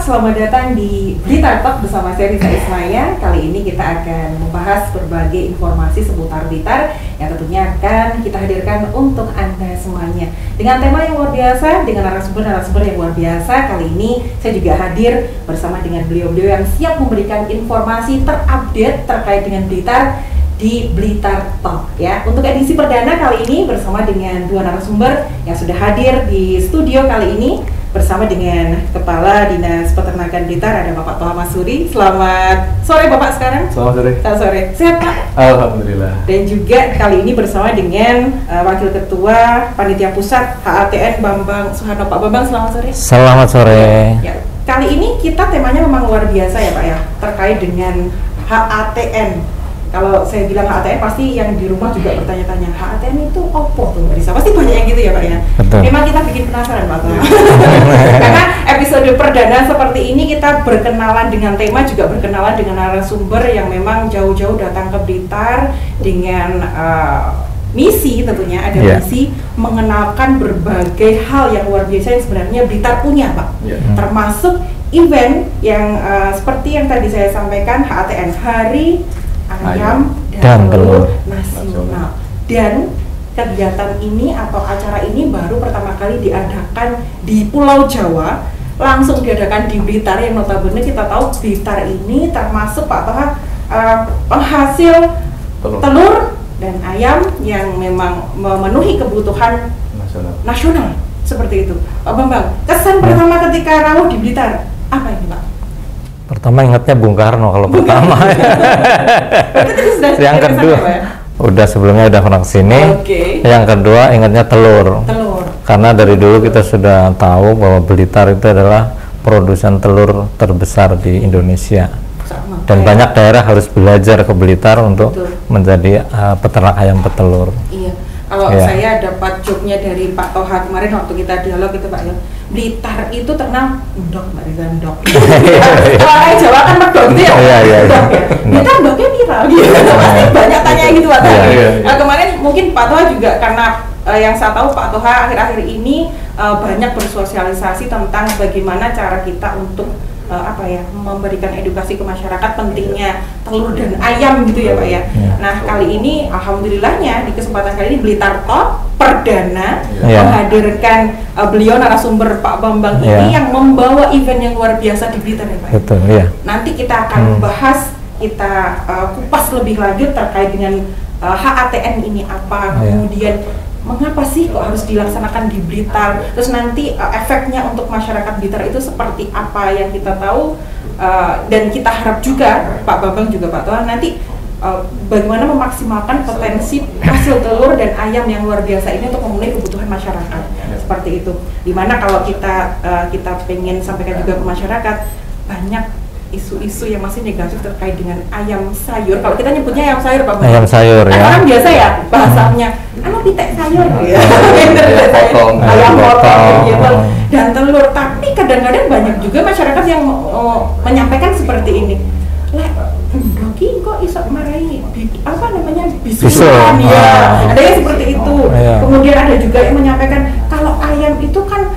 selamat datang di Blitar Talk bersama saya Risa Ismaya. Kali ini kita akan membahas berbagai informasi seputar Blitar yang tentunya akan kita hadirkan untuk Anda semuanya. Dengan tema yang luar biasa, dengan narasumber yang luar biasa. Kali ini saya juga hadir bersama dengan beliau-beliau yang siap memberikan informasi terupdate terkait dengan Blitar di Blitar Talk ya. Untuk edisi perdana kali ini bersama dengan dua narasumber yang sudah hadir di studio kali ini. Bersama dengan Kepala Dinas Peternakan Blitar ada Bapak Toha Masuri. Selamat sore Bapak sekarang. Selamat sore. Selamat sore. Sehat Pak? Alhamdulillah. Dan juga kali ini bersama dengan Wakil Ketua Panitia Pusat HATN Bambang Suharno. Pak Bambang, selamat sore. Selamat sore. Ya, kali ini kita temanya memang luar biasa ya Pak ya, terkait dengan HATN. Kalau saya bilang HATN pasti yang di rumah juga bertanya-tanya, HATN itu opo tuh Mbak Risa? Pasti banyak yang gitu ya Pak ya? Betul. Memang kita bikin penasaran Pak. Karena episode perdana seperti ini kita berkenalan dengan tema, juga berkenalan dengan narasumber yang memang jauh-jauh datang ke Blitar dengan misi, tentunya ada misi mengenalkan berbagai hal yang luar biasa yang sebenarnya Blitar punya Pak. Termasuk event yang seperti yang tadi saya sampaikan, HATN, Hari Ayam dan Telur Nasional. Dan kegiatan ini atau acara ini baru pertama kali diadakan di Pulau Jawa, langsung diadakan di Blitar yang notabene kita tahu Blitar ini termasuk Pak Toha penghasil telur dan ayam yang memang memenuhi kebutuhan nasional seperti itu. Pak Bambang, kesan pertama ketika rawuh di Blitar apa ini Pak? Pertama ingatnya Bung Karno kalau pertama. Yang kedua, udah sebelumnya udah pernah kesini. Yang kedua ingatnya telur. Karena dari dulu kita sudah tahu bahwa Blitar itu adalah produsen telur terbesar di Indonesia. Dan banyak daerah harus belajar ke Blitar untuk menjadi peternak ayam petelur. Iya. Kalau saya dapat joke-nya dari Pak Toha kemarin waktu kita dialog itu Pak ya, Blitar itu terkenal ndok Mbak Risa, ndok. Orang Jawa kan medok gitu ya. Ndok ya. Blitar ndoknya viral gitu. Pasti banyak tanya gitu Pak Toha. Nah, kemarin mungkin Pak Toha juga karena yang saya tahu Pak Toha akhir-akhir ini banyak bersosialisasi tentang bagaimana cara kita untuk memberikan edukasi ke masyarakat pentingnya telur dan ayam gitu ya Pak ya. Nah kali ini alhamdulillahnya di kesempatan kali ini Blitar Talk perdana menghadirkan beliau narasumber Pak Bambang ini yang membawa event yang luar biasa di Blitar ya Pak. Betul, Nanti kita akan bahas, kita kupas lebih lanjut terkait dengan HATN ini apa, kemudian mengapa sih kok harus dilaksanakan di Blitar, terus nanti efeknya untuk masyarakat Blitar itu seperti apa yang kita tahu, dan kita harap juga Pak Bambang juga Pak Toha nanti bagaimana memaksimalkan potensi hasil telur dan ayam yang luar biasa ini untuk memenuhi kebutuhan masyarakat seperti itu. Dimana kalau kita pengen sampaikan juga ke masyarakat, banyak isu-isu yang masih negatif terkait dengan ayam sayur. Kalau kita nyebutnya ayam sayur Pak Bambang. Ayam sayur ya. Orang biasa ya bahasanya, pitek sayur ya. Ayam potong gitu. Dan telur. Tapi kadang-kadang banyak juga masyarakat yang menyampaikan seperti ini. Doki kok iso marahi bisulan ya. Ada yang seperti itu. Kemudian ada juga yang menyampaikan kalau ayam itu kan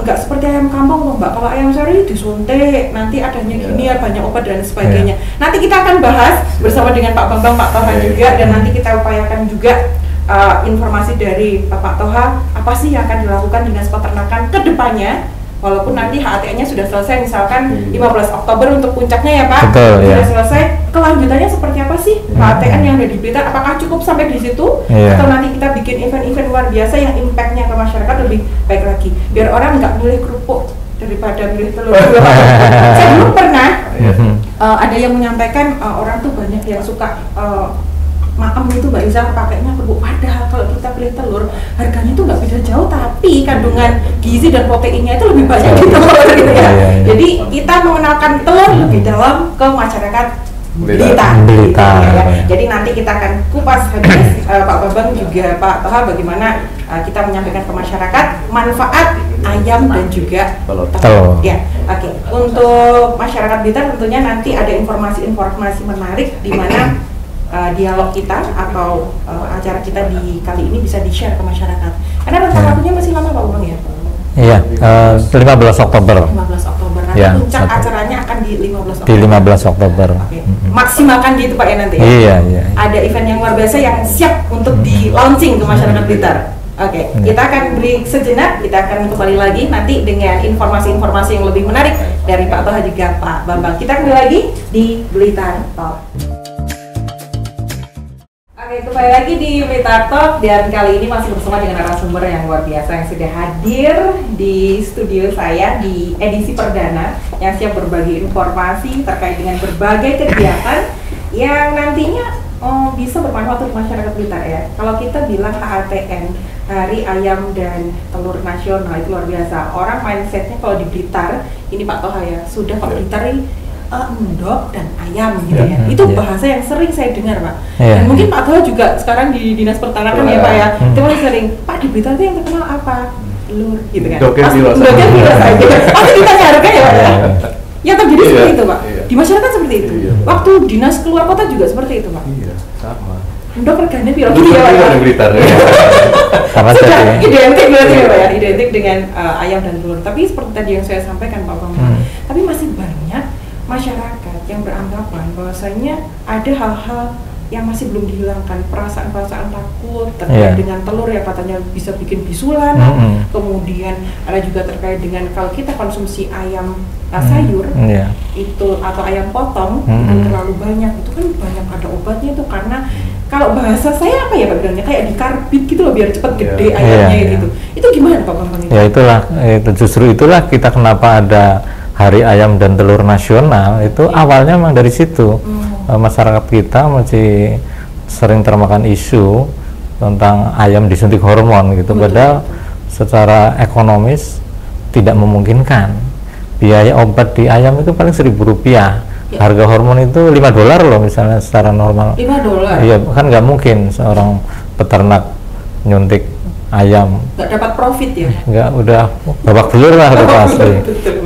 nggak seperti ayam kampung loh Mbak, kalau ayam sari disuntik nanti adanya gini ya, banyak obat dan sebagainya. Nanti kita akan bahas bersama dengan Pak Bambang, Pak Toha juga, dan nanti kita upayakan juga informasi dari Pak Toha apa sih yang akan dilakukan Dinas Peternakan ke depannya. Walaupun nanti HATN-nya sudah selesai misalkan 15 Oktober untuk puncaknya ya Pak. Sudah selesai, kelanjutannya seperti apa sih HATN yang ada di Blitar? Apakah cukup sampai di situ? Atau nanti kita bikin event-event luar biasa yang impact-nya ke masyarakat lebih baik lagi? Biar orang nggak milih kerupuk daripada milih telur. Saya dulu pernah ada yang menyampaikan orang tuh banyak yang suka maem itu Mbak Risa pakainya kerupuk, padahal kalau kita pilih telur harganya itu nggak beda jauh, tapi kandungan gizi dan proteinnya itu lebih banyak di telur gitu ya. Jadi kita mengenalkan telur lebih dalam ke masyarakat Blitar. Ya. Jadi nanti kita akan kupas habis Pak Bambang juga Pak Toha bagaimana kita menyampaikan ke masyarakat manfaat ayam dan juga telur. Ya, oke. Untuk masyarakat Blitar tentunya nanti ada informasi-informasi menarik di mana dialog kita atau acara kita di kali ini bisa di-share ke masyarakat. Karena rentang waktunya masih lama Pak Bambang ya? Iya, 15 Oktober. 15 Oktober. Nanti puncak acaranya akan di 15 Oktober. Di 15 Oktober. Okay. Maksimalkan gitu Pak ya nanti ya? Iya. Ada event yang luar biasa yang siap untuk di launching ke masyarakat Blitar. Oke, kita akan break sejenak, kita akan kembali lagi nanti dengan informasi-informasi yang lebih menarik dari Pak Toha juga Pak Bambang. Kita kembali lagi di Blitar Talk. Oke, kembali lagi di Blitar Talk dan kali ini masih bersama dengan narasumber yang luar biasa yang sudah hadir di studio saya di edisi perdana yang siap berbagi informasi terkait dengan berbagai kegiatan yang nantinya bisa bermanfaat untuk masyarakat Blitar ya. Kalau kita bilang HATN, Hari Ayam dan Telur Nasional, itu luar biasa. Orang mindsetnya kalau di Blitar, ini Pak Toha ya, sudah Pak Blitar ini endok dan ayam gitu ya. Itu bahasa yang sering saya dengar Pak. Dan mungkin Pak Toha juga sekarang di Dinas Peternakan ya Pak ya. Itu paling sering, Pak di Blitar itu yang terkenal apa? Telur gitu kan. Endoknya biasa aja. Pasti ditanya harga ya Pak ya. Ya terjadi seperti itu Pak. Di masyarakat seperti itu. Waktu dinas keluar kota juga seperti itu Pak. Iya, sama. Endok regane piro gitu ya Pak. Sama sudah identik berarti ya Pak ya, identik dengan ayam dan telur. Tapi seperti tadi yang saya sampaikan Pak Bambang, tapi masih banyak masyarakat yang beranggapan bahwasanya ada hal-hal yang masih belum dihilangkan, perasaan-perasaan takut terkait dengan telur ya katanya bisa bikin bisulan. Kemudian ada juga terkait dengan kalau kita konsumsi ayam sayur itu atau ayam potong itu terlalu banyak, itu kan banyak ada obatnya itu karena kalau bahasa saya apa ya Pak bilangnya kayak dikarbit gitu loh biar cepat gede ayamnya gitu. Itu gimana Pak Bambang? Ya itulah, justru itulah kita kenapa ada Hari Ayam dan Telur Nasional itu awalnya memang dari situ. Masyarakat kita masih sering termakan isu tentang ayam disuntik hormon gitu, padahal secara ekonomis tidak memungkinkan. Biaya obat di ayam itu paling Rp1.000. Harga hormon itu $5 loh misalnya secara normal. $5? Iya, kan nggak mungkin seorang peternak nyuntik ayam nggak dapat profit ya? Nggak, udah babak belur lah udah pasti.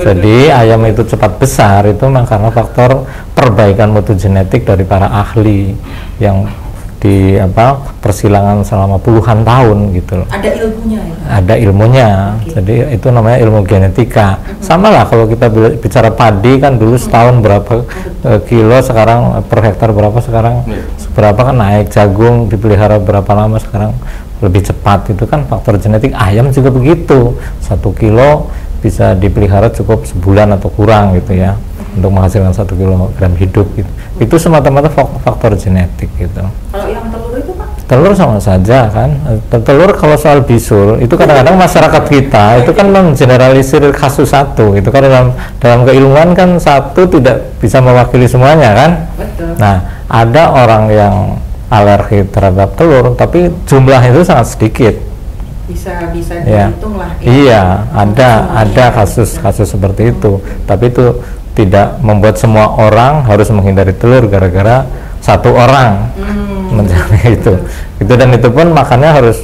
Jadi ayam itu cepat besar itu memang karena faktor perbaikan mutu genetik dari para ahli yang di persilangan selama puluhan tahun gitu loh. Ada ilmunya ya? Ada ilmunya. Jadi itu namanya ilmu genetika. Sama lah kalau kita bicara padi kan dulu setahun berapa kilo, sekarang per hektar berapa, sekarang berapa kan naik. Jagung dipelihara berapa lama, sekarang lebih cepat. Itu kan faktor genetik. Ayam juga begitu, 1 kilo bisa dipelihara cukup sebulan atau kurang gitu ya untuk menghasilkan 1 kilogram hidup gitu. Itu semata-mata faktor genetik gitu. Kalau yang telur itu Pak? Telur sama saja kan. Telur kalau soal bisul itu kadang-kadang masyarakat kita itu kan menggeneralisir kasus satu. Itu kan dalam keilmuan kan satu tidak bisa mewakili semuanya kan. Betul. Nah, ada orang yang alergi terhadap telur tapi jumlah itu sangat sedikit. Bisa dihitung lah. Iya, ada kasus seperti itu. Tapi itu tidak membuat semua orang harus menghindari telur gara-gara satu orang menjadi itu. Dan itu pun makannya harus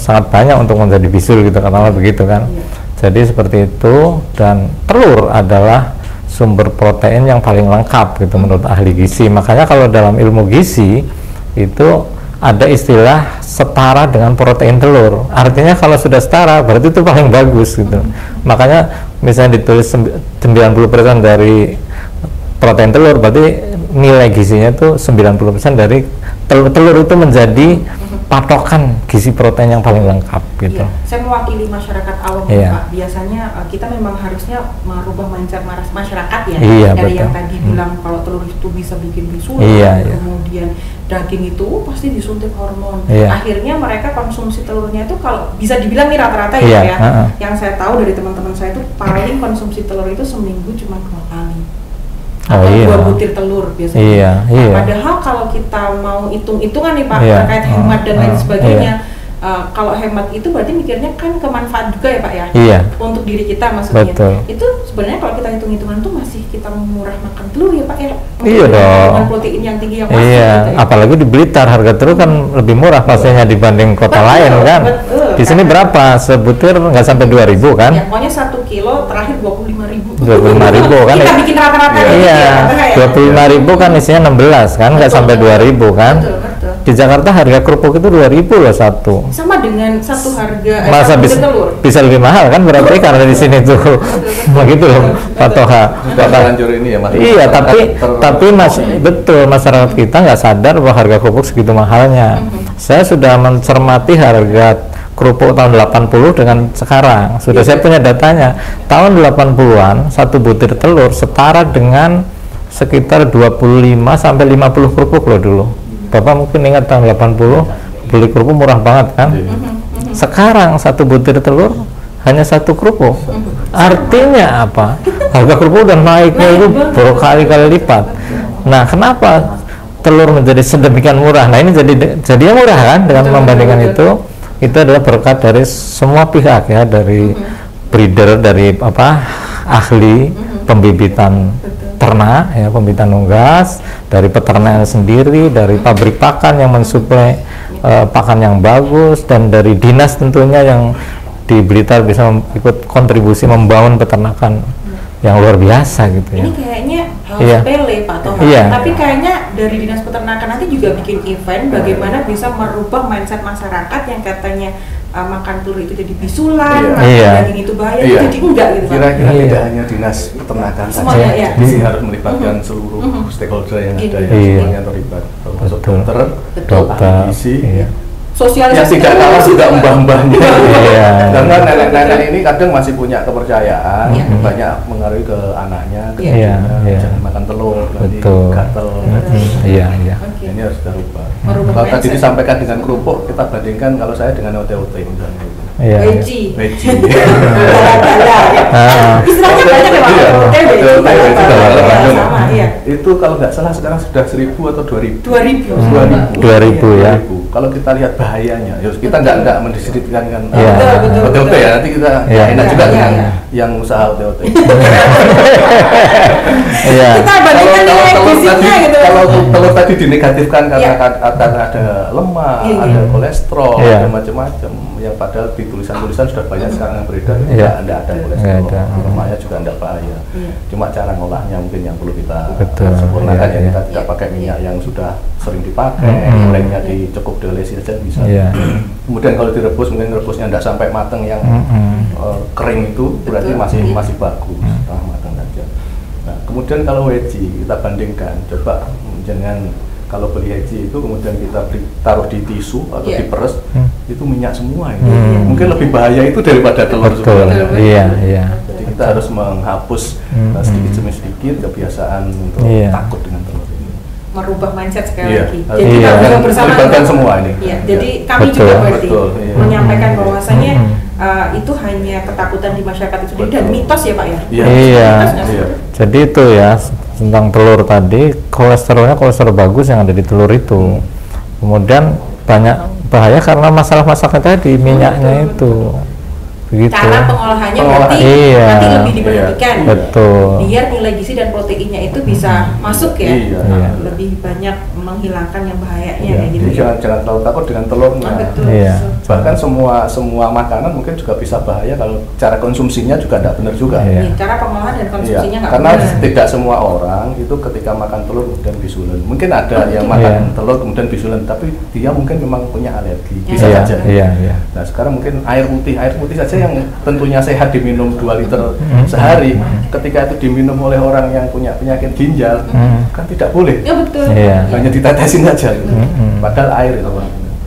sangat banyak untuk menjadi bisul gitu, katakanlah begitu kan. Jadi seperti itu. Dan telur adalah sumber protein yang paling lengkap gitu menurut ahli gizi. Makanya kalau dalam ilmu gizi itu ada istilah setara dengan protein telur. Artinya kalau sudah setara berarti itu paling bagus gitu. Makanya misalnya ditulis 90% dari protein telur, berarti nilai gizinya itu 90% dari telur itu menjadi patokan gizi protein yang paling lengkap gitu. Iya, saya mewakili masyarakat awam Pak. Biasanya kita memang harusnya merubah mindset masyarakat ya. Dari yang tadi bilang kalau telur itu bisa bikin bisulan, kemudian daging itu pasti disuntik hormon. Akhirnya mereka konsumsi telurnya itu kalau bisa dibilang nih rata-rata ya. Yang saya tahu dari teman-teman saya itu paling konsumsi telur itu seminggu cuma 2 kali. Atau 2 butir telur biasanya. Padahal kalau kita mau hitung-hitungan nih Pak terkait hemat dan lain sebagainya, kalau hemat itu berarti mikirnya kan kemanfaat juga ya Pak ya, untuk diri kita maksudnya. Itu sebenarnya kalau kita hitung-hitungan tuh masih kita murah makan telur ya Pak ya. Iya dong. Dengan protein yang tinggi yang masih gitu ya. Apalagi di Blitar harga telur kan lebih murah pastinya dibanding kota lain kan. Di sini berapa sebutir nggak sampai 2.000 kan? Ya, pokoknya 1 kilo terakhir 25.000. 25.000 kan? Kita bikin rata-rata iya. 25.000 kan isinya 16 kan, nggak sampai 2.000 kan? Betul. di Jakarta harga kerupuk itu 2.000 loh satu. Sama dengan satu harga masa bisa lebih mahal kan berarti karena di sini tuh begitu loh Pak Toha. Ini ya, Mas. Iya, tapi betul masyarakat kita nggak sadar bahwa harga kerupuk segitu mahalnya. Saya sudah mencermati harga kerupuk tahun 80 dengan sekarang. Sudah saya punya datanya. Tahun 80-an satu butir telur setara dengan sekitar 25 sampai 50 kerupuk loh dulu. Bapak mungkin ingat tahun 80 beli kerupuk murah banget kan? Sekarang satu butir telur hanya satu kerupuk. Artinya apa? Harga kerupuk udah naiknya itu berkali-kali lipat. Nah, kenapa telur menjadi sedemikian murah? Nah, ini jadinya murah kan dengan membandingkan itu. Itu adalah berkat dari semua pihak ya, dari breeder, dari ahli pembibitan ternak ya, pembibitan unggas, dari peternak sendiri, dari pabrik pakan yang mensuplai pakan yang bagus, dan dari dinas tentunya yang di Blitar bisa ikut kontribusi membangun peternakan yang luar biasa gitu ya. Ini kayaknya sepele Pak Toha, tapi kayaknya dari Dinas Peternakan nanti juga bikin event bagaimana bisa merubah mindset masyarakat yang katanya makan telur itu jadi bisulan, makan daging itu bahaya, jadi enggak gitu. Kira-kira tidak hanya Dinas Peternakan saja, jadi harus melibatkan seluruh stakeholder yang ada, semuanya terlibat, termasuk dokter, gizi, sosialisasi yang tidak kalah juga mbah-mbahnya. Karena nenek-nenek ini kadang masih punya kepercayaan, banyak mengaruhi ke anaknya, jangan makan telur, nanti gatel. Ini harus kita rubah. Kalau tadi disampaikan dengan kerupuk, kita bandingkan kalau saya dengan OT-OT misalnya. Veggie. Istilahnya banyak ya Pak. Itu kalau nggak salah sekarang sudah 1.000 atau 2.000. 2.000 ya. Kalau kita lihat bahayanya, kita nggak mendiskreditkan kan OT-OT ya, nanti kita enak juga dengan yang usaha OT-OT. Kita bandingkan nilai gizinya gitu. Kalau telur tadi dinegatifkan karena ada lemak, ada kolesterol, ada macam-macam, yang padahal di tulisan-tulisan sudah banyak sekarang yang beredar, tidak ada kolesterol, lemaknya juga tidak bahaya. Cuma cara ngolahnya mungkin yang perlu kita sempurnakan ya, kita tidak pakai minyak yang sudah sering dipakai, gorengnya cukup diolesi saja bisa. Kemudian kalau direbus, mungkin rebusnya tidak sampai matang yang kering itu berarti masih bagus, setengah matang saja. Nah, kemudian kalau veggie kita bandingkan, coba jangan kalau beli veggie itu kemudian kita taruh di tisu atau diperes, itu minyak semua itu. Mungkin lebih bahaya itu daripada telur sebenarnya. Jadi kita harus menghapus sedikit demi sedikit kebiasaan untuk takut dengan telur ini. Merubah mindset sekali lagi. Jadi kita bersama semua ini. Jadi kami juga berarti menyampaikan bahwasanya itu hanya ketakutan di masyarakat itu sendiri dan mitos ya Pak ya. Jadi itu ya tentang telur tadi, kolesterolnya kolesterol bagus yang ada di telur itu. Kemudian banyak bahaya karena masalah-masalah tadi minyaknya itu. Begitu. Cara pengolahannya nanti lebih diperhatikan. Biar nilai gizi dan proteinnya itu bisa masuk ya. Lebih banyak menghilangkan yang bahayanya kayak gitu. Jangan terlalu takut dengan telurnya. Bahkan semua makanan mungkin juga bisa bahaya kalau cara konsumsinya juga tidak benar juga. Cara pengolahan dan konsumsinya nggak benar. Karena tidak semua orang itu ketika makan telur kemudian bisulan. Mungkin ada yang makan telur kemudian bisulan, tapi dia mungkin memang punya alergi. Bisa saja. Nah, sekarang mungkin air putih saja yang tentunya sehat diminum 2 liter sehari, ketika itu diminum oleh orang yang punya penyakit ginjal, kan tidak boleh. Ya betul. Hanya ditetesin aja. Padahal air itu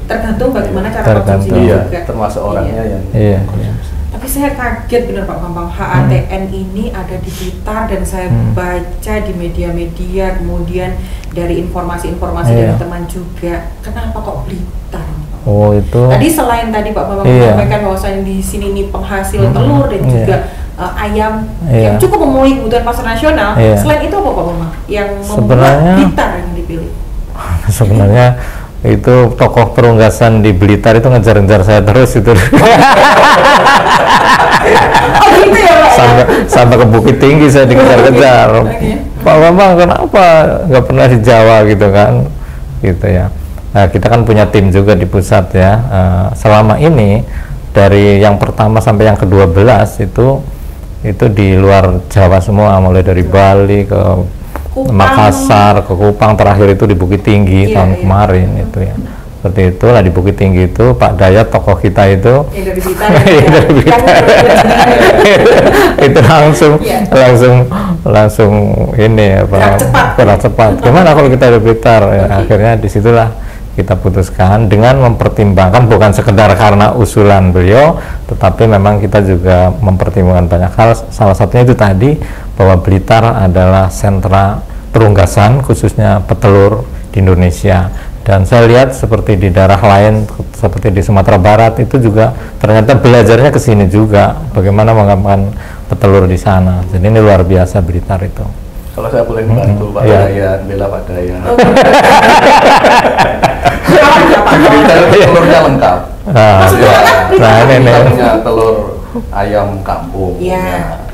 tergantung bagaimana cara konsumsinya juga. Termasuk orangnya yang konsumsi. Tapi saya kaget benar Pak Bambang, HATN ini ada di Blitar dan saya baca di media-media, kemudian dari informasi-informasi dari teman juga. Kenapa kok Blitar? Oh itu. Tadi selain tadi Pak Bambang menyampaikan bahwasanya di sini nih penghasil telur dan juga ayam yang cukup memenuhi kebutuhan pasar nasional. Selain itu apa Pak Bambang yang membuat Blitar yang dipilih? Sebenarnya itu tokoh perunggasan di Blitar itu ngejar-ngejar saya terus itu. Oh gitu ya Pak? Sampai ke Bukit Tinggi saya dikejar-kejar. Pak Bambang kenapa nggak pernah di Jawa gitu kan? Gitu ya. Nah, kita kan punya tim juga di pusat ya. Selama ini dari yang pertama sampai yang ke-12 itu di luar Jawa semua, mulai dari Bali ke Makassar, ke Kupang, terakhir itu di Bukit Tinggi tahun kemarin itu ya. Seperti itu lah, di Bukit Tinggi itu Pak Dayat tokoh kita itu dari Blitar, itu langsung ini apa gerak cepat. Gimana kalau kita dari Blitar? Ya, akhirnya disitulah kita putuskan dengan mempertimbangkan bukan sekedar karena usulan beliau, tetapi memang kita juga mempertimbangkan banyak hal. Salah satunya itu tadi bahwa Blitar adalah sentra perunggasan khususnya petelur di Indonesia, dan saya lihat seperti di daerah lain seperti di Sumatera Barat itu juga ternyata belajarnya ke sini juga bagaimana mengembangkan petelur di sana. Jadi ini luar biasa Blitar itu. Kalau saya boleh membantu Pak Dayat, bela Pak Dayat. Telurnya lengkap. Nah ini punya telur ayam kampung,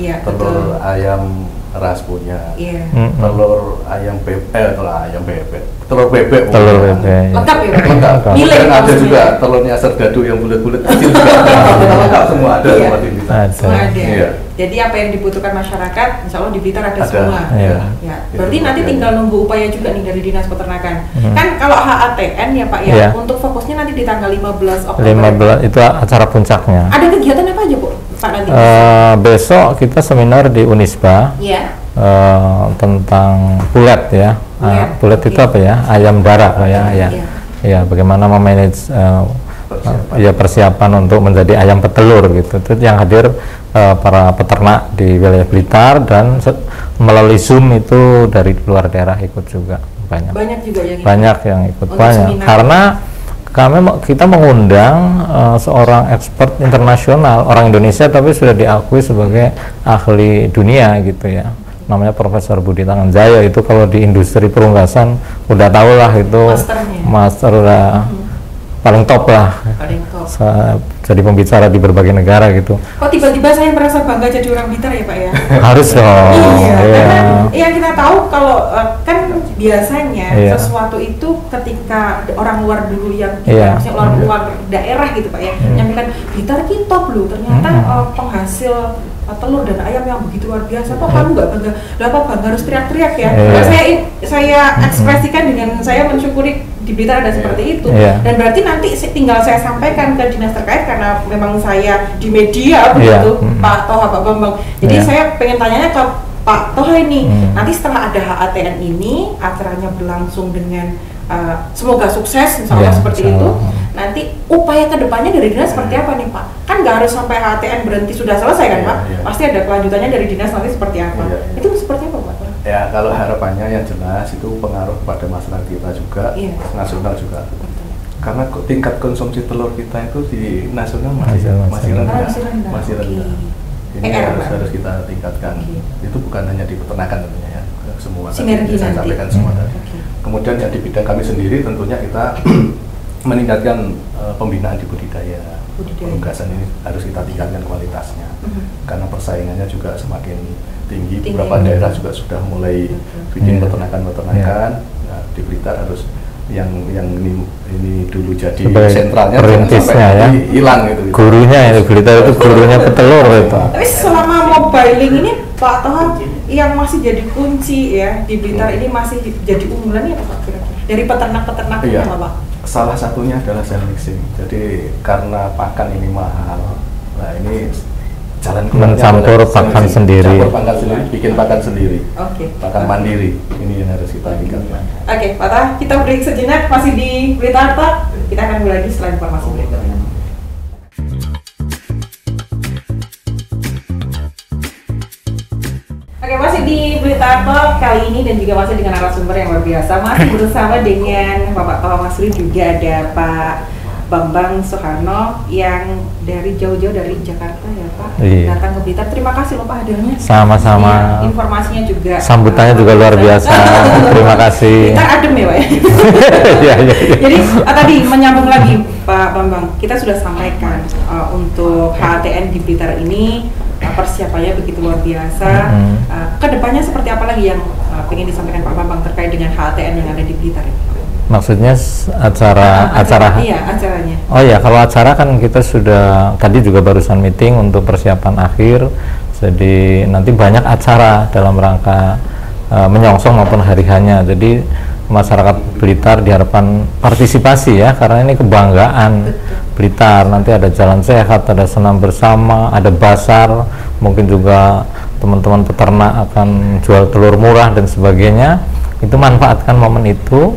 telur ayam ras punya, telur ayam bebek, telur bebek lengkap ya, lengkap. Dan ada juga telurnya serdadu yang bulat-bulat kecil juga, lengkap semua ada. Semua ada. Jadi apa yang dibutuhkan masyarakat, insya Allah di Blitar ada semua. Ya. Berarti nanti tinggal nunggu upaya juga nih dari Dinas Peternakan. Kan kalau HATN ya Pak ya, untuk fokusnya nanti di tanggal 15 Oktober. 15 itu acara puncaknya. Ada kegiatan apa aja Bu Pak nanti? Besok kita seminar di Unisba tentang pulet ya. Pulet itu apa ya? Ayam darah Pak ya. Ya, bagaimana memanage persiapan untuk menjadi ayam petelur gitu. Itu yang hadir para peternak di wilayah Blitar, dan melalui Zoom itu dari luar daerah ikut juga banyak juga yang ikut banyak karena kita mengundang seorang expert internasional orang Indonesia tapi sudah diakui sebagai ahli dunia gitu ya, namanya Profesor Budi Tanganjaya. Itu kalau di industri perunggasan udah tahu lah itu master paling top lah, jadi pembicara di berbagai negara gitu. Kok tiba-tiba saya merasa bangga jadi orang Blitar ya Pak ya? Harus dong. Iya, kita tahu kalau kan biasanya sesuatu itu ketika orang luar dulu yang maksudnya orang luar daerah gitu Pak ya, menyampaikan Blitar ki top loh, ternyata penghasil telur dan ayam yang begitu luar biasa. Kok kamu nggak bangga? Lah apa bangga harus teriak-teriak ya? Saya ekspresikan dengan saya mensyukuri di Blitar ada seperti itu, dan berarti nanti tinggal saya sampaikan ke dinas terkait karena memang saya di media begitu Pak Toha, Pak Bambang. Jadi saya pengen tanyanya ke Pak Toha ini, nanti setelah ada HATN ini acaranya berlangsung dengan semoga sukses misalnya seperti itu. Nanti upaya kedepannya dari dinas seperti apa nih Pak? Kan nggak harus sampai HATN berhenti sudah selesai kan Pak? Pasti ada kelanjutannya dari dinas nanti seperti apa? Itu seperti apa Pak? Ya kalau harapannya yang jelas itu pengaruh kepada masyarakat kita juga, nasional juga. Karena tingkat konsumsi telur kita itu di nasional masih rendah. Ini harus kita tingkatkan. Itu bukan hanya di peternakan tentunya ya, semua tadi saya sampaikan semua tadi. Kemudian ya di bidang kami sendiri tentunya kita meningkatkan pembinaan di budidaya. Perunggasan ini harus kita tingkatkan kualitasnya, karena persaingannya juga semakin tinggi. Beberapa daerah juga sudah mulai bikin peternakan. Nah, di Blitar harus yang ini dulu jadi sentralnya perintisnya ya, hilang gitu. Gurunya itu Blitar itu gurunya petelur itu. Tapi selama mobiling ini Pak Toha yang masih jadi kunci ya di Blitar ini masih jadi unggulan ya Pak kira-kira dari peternak-peternak apa Pak? Salah satunya adalah cell mixing. Jadi karena pakan ini mahal, nah ini jalan mencampur pakan sendiri. Campur pakan sendiri, bikin pakan sendiri. Pakan mandiri. Ini yang harus kita tingkatkan. Pak Toha, kita break sejenak, masih di Blitar Pak. Kita akan kembali lagi setelah informasi berikutnya. Masih di Blitar Talk kali ini dan juga masih dengan narasumber yang luar biasa. Masih bersama dengan Bapak Toha Masri, juga ada Pak Bambang Soeharno yang dari jauh-jauh dari Jakarta ya Pak, datang ke Blitar. Terima kasih loh Pak hadirnya. Sama-sama. Informasinya juga. Sambutannya juga luar biasa. Terima kasih. Blitar adem ya Pak ya. Jadi tadi menyambung lagi Pak Bambang, kita sudah sampaikan untuk HATN di Blitar ini persiapannya begitu luar biasa. Kedepannya seperti apa lagi yang ingin disampaikan Pak Bambang terkait dengan HATN yang ada di Blitar ini? Maksudnya acara iya, acaranya. Oh ya, kalau acara kan kita sudah tadi juga barusan meeting untuk persiapan akhir. Jadi nanti banyak acara dalam rangka menyongsong maupun hari hanya. Jadi masyarakat Blitar diharapkan partisipasi ya, karena ini kebanggaan Blitar. Nanti ada jalan sehat, ada senam bersama, ada basar, mungkin juga teman-teman peternak akan jual telur murah dan sebagainya. Itu manfaatkan momen itu.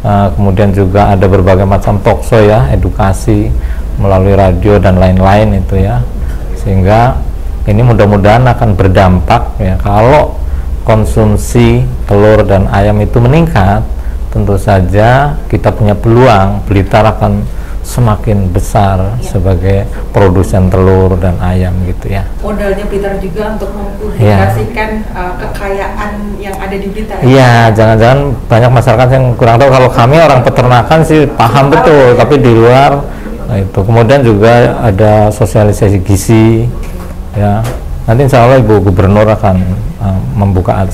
Kemudian juga ada berbagai macam talkshow ya, edukasi melalui radio dan lain-lain itu ya, sehingga ini mudah-mudahan akan berdampak ya. Kalau konsumsi telur dan ayam itu meningkat, tentu saja kita punya peluang Blitar akan semakin besar sebagai produsen telur dan ayam gitu ya. Modalnya Blitar juga untuk mempublikasikan kekayaan yang ada di Blitar. Iya, jangan-jangan banyak masyarakat yang kurang tahu. Kalau kami orang peternakan sih paham betul, tapi di luar itu. Kemudian juga ada sosialisasi gizi ya. Nanti insya Allah Ibu Gubernur akan membuka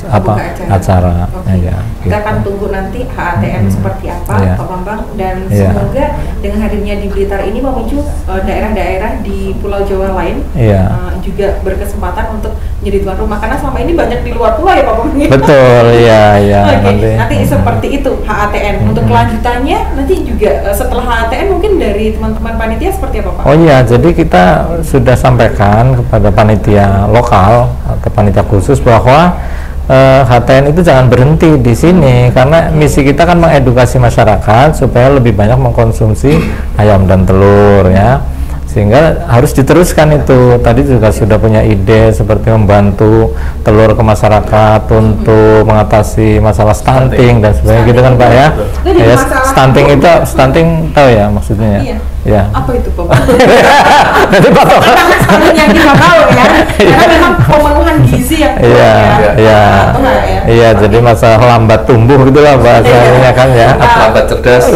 acara. Ya, kita akan tunggu nanti HATN seperti apa, Pak Bambang, dan semoga dengan hadirnya di Blitar ini memicu daerah-daerah di Pulau Jawa lain juga berkesempatan untuk menjadi tuan rumah, karena selama ini banyak di luar pulau ya Pak Bambang. Betul, iya. Nanti seperti itu HATN. Untuk kelanjutannya nanti juga setelah HATN mungkin dari teman-teman panitia seperti apa Pak? Oh iya, jadi kita sudah sampaikan kepada panitia lokal atau panitia khusus bahwa HTN itu jangan berhenti di sini, karena misi kita kan mengedukasi masyarakat supaya lebih banyak mengkonsumsi ayam dan telur ya, sehingga harus diteruskan itu. Tadi juga sudah punya ide seperti membantu telur ke masyarakat untuk mengatasi masalah stunting dan sebagainya gitu kan Pak ya. Ya, stunting tahu ya maksudnya ya. Ya. Apa itu Pak? Nanti Pak tahu. Yang kita tahu ya. Karena memang pemenuhan gizi yang Iya, jadi masalah lambat tumbuh gitulah bahasanya kan ya. Lambat cerdas.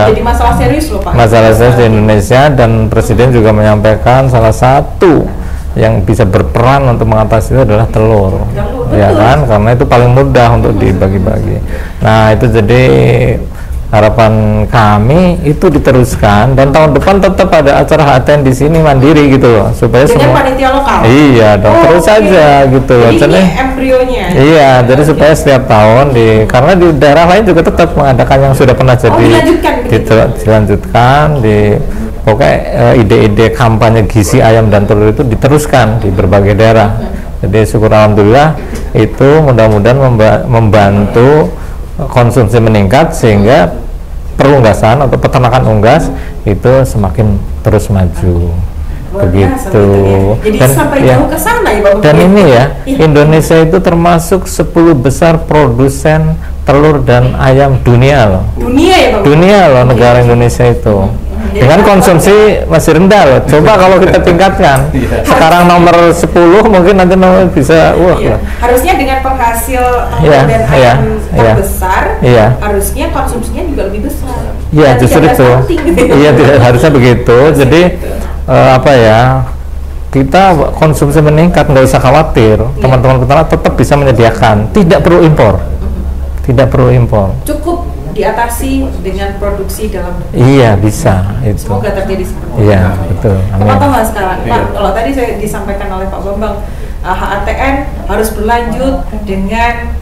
Jadi masalah serius loh Pak. Masalah serius di Indonesia, dan Presiden juga menyampaikan salah satu yang bisa berperan untuk mengatasi itu adalah telur. Ya kan? Karena itu paling mudah untuk dibagi-bagi. Nah, itu jadi harapan kami itu diteruskan, dan tahun depan tetap ada acara HTN di sini mandiri gitu loh, supaya dengan semua panitia lokal. Iya dong, terus saja gitu. Jadi ini embrionya. Iya, jadi supaya setiap tahun karena di daerah lain juga tetap mengadakan yang sudah pernah jadi dilanjutkan di pokoknya ide-ide kampanye gizi ayam dan telur itu diteruskan di berbagai daerah. Jadi syukur alhamdulillah itu mudah-mudahan membantu konsumsi meningkat, sehingga perunggasan atau peternakan unggas itu semakin terus maju. Begitu. Jadi dan sampai jauh ke sana ya Bapak. Dan ini ya, Indonesia itu termasuk 10 besar produsen telur dan ayam dunia loh. Dunia ya Bapak. Dunia loh, negara Indonesia itu. Dengan konsumsi masih rendah loh. Coba kalau kita tingkatkan. Sekarang nomor 10, mungkin nanti nomor bisa harusnya dengan penghasil telur dan ayam terbesar, harusnya konsumsinya juga lebih besar. Iya, justru itu. Iya, harusnya begitu. Jadi apa ya? Kita konsumsi meningkat, nggak usah khawatir. Teman-teman peternak tetap bisa menyediakan, tidak perlu impor. Tidak perlu impor. Cukup diatasi dengan produksi dalam negeri. Iya, bisa itu. Semoga terjadi seperti itu. Iya, betul. Apa sekarang Pak, kalau tadi saya disampaikan oleh Pak Bambang, HATN harus berlanjut dengan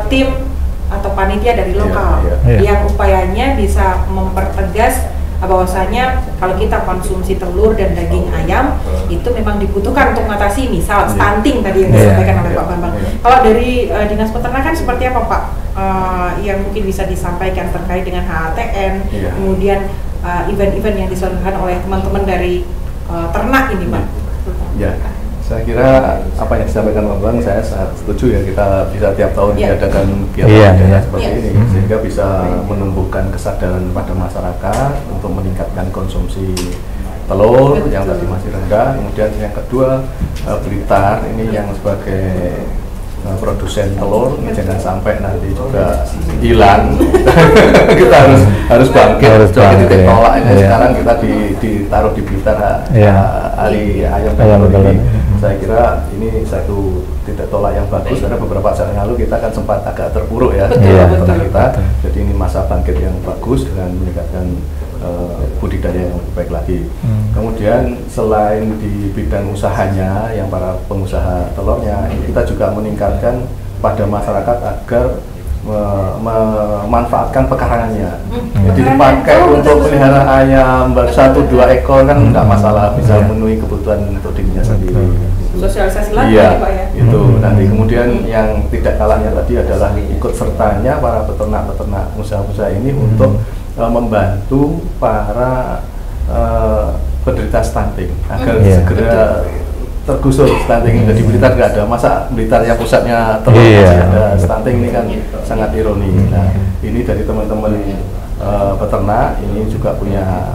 tim atau panitia dari lokal yang upayanya bisa mempertegas bahwasanya kalau kita konsumsi telur dan daging ayam itu memang dibutuhkan untuk mengatasi misal stunting tadi yang disampaikan oleh Pak Bambang. Kalau dari Dinas Peternakan seperti apa Pak yang mungkin bisa disampaikan terkait dengan HATN, kemudian event-event yang diselenggarakan oleh teman-teman dari ternak ini Pak? Ya, saya kira apa yang disampaikan Pak Bambang saya sangat setuju ya, kita bisa tiap tahun diadakan kegiatan seperti ini sehingga bisa menumbuhkan kesadaran pada masyarakat untuk meningkatkan konsumsi telur yang tadi masih rendah. Kemudian yang kedua, Blitar ini yang sebagai produsen telur jangan sampai nanti juga hilang. Kita harus bangkit. Jadi titik tolak ini sekarang kita ditaruh di Blitar hari ayam dan telur ini. Saya kira ini satu titik tolak yang bagus, karena beberapa saat yang lalu kita kan sempat agak terpuruk ya betul kita. Jadi ini masa bangkit yang bagus dengan meningkatkan budidaya yang lebih baik lagi. Kemudian selain di bidang usahanya yang para pengusaha telurnya, kita juga meningkatkan pada masyarakat agar memanfaatkan pekarangannya. Jadi dipakai untuk pelihara ayam 1-2 ekor kan nggak masalah, bisa memenuhi kebutuhan untuk dirinya sendiri. Sosialisasi lagi ya, Pak ya. Itu nanti kemudian yang tidak kalahnya tadi adalah ikut sertanya para peternak-peternak usaha-usaha ini untuk membantu para penderita stunting agar segera tergusur stunting. Jadi Blitar nggak ada, masa Blitar yang pusatnya telur masih ada stunting, ini kan sangat ironi. Nah ini dari teman-teman peternak ini juga punya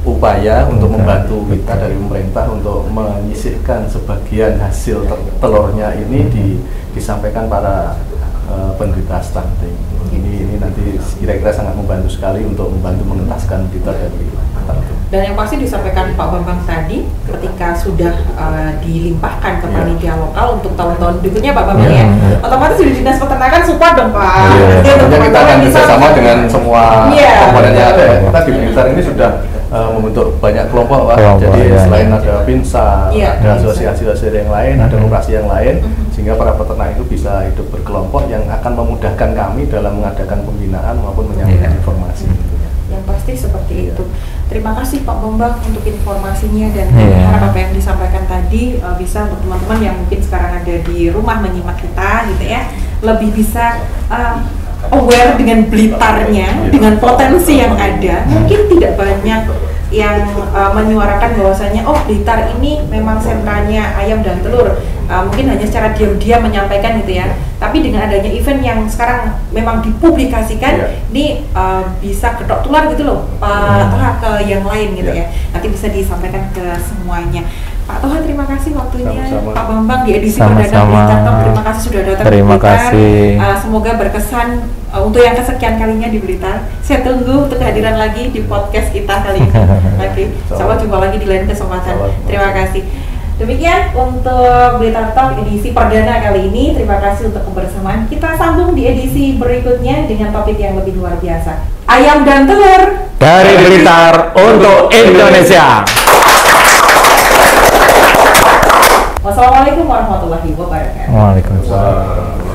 upaya untuk membantu kita dari pemerintah untuk menyisihkan sebagian hasil telurnya ini disampaikan para penderita stunting. Ini nanti kira-kira sangat membantu sekali untuk membantu mengentaskan Blitar dari stunting. Dan yang pasti disampaikan Pak Bambang tadi, ketika sudah dilimpahkan ke panitia lokal untuk tahun-tahun berikutnya Pak Bambang ya, otomatis di Dinas Peternakan support dong Pak. Tentunya kita akan bersama dengan semua komponennya ada. Kita di Blitar ini sudah membentuk banyak kelompok Pak. Jadi selain ada PINSA, ada asosiasi-asosiasi yang lain, ada koperasi yang lain, sehingga para peternak itu bisa hidup berkelompok yang akan memudahkan kami dalam mengadakan pembinaan maupun menyampaikan informasi. Yang pasti seperti itu. Terima kasih Pak Bambang untuk informasinya dan harap apa yang disampaikan tadi bisa untuk teman-teman yang mungkin sekarang ada di rumah menyimak kita gitu ya, lebih bisa aware dengan Blitarnya, dengan potensi yang ada. Mungkin tidak banyak yang menyuarakan bahwasanya oh Blitar ini memang sentranya ayam dan telur. Mungkin hanya secara diam-diam menyampaikan gitu ya. Tapi dengan adanya event yang sekarang memang dipublikasikan, ini bisa ketok tular gitu loh Pak Toha ke yang lain gitu ya. Nanti bisa disampaikan ke semuanya. Pak Toha, terima kasih waktunya. Sama-sama. Pak Bambang di edisi perdana Blitar Talk, terima kasih sudah datang ke Blitar. Semoga berkesan untuk yang kesekian kalinya di Blitar. Saya tunggu untuk kehadiran lagi di podcast kita kali ini. Oke, sampai jumpa lagi di lain kesempatan. Terima kasih. Demikian untuk Blitar Talk edisi perdana kali ini. Terima kasih untuk kebersamaan. Kita sambung di edisi berikutnya dengan topik yang lebih luar biasa. Ayam dan telur dari Blitar untuk Indonesia. Wassalamualaikum warahmatullahi wabarakatuh. Waalaikumsalam.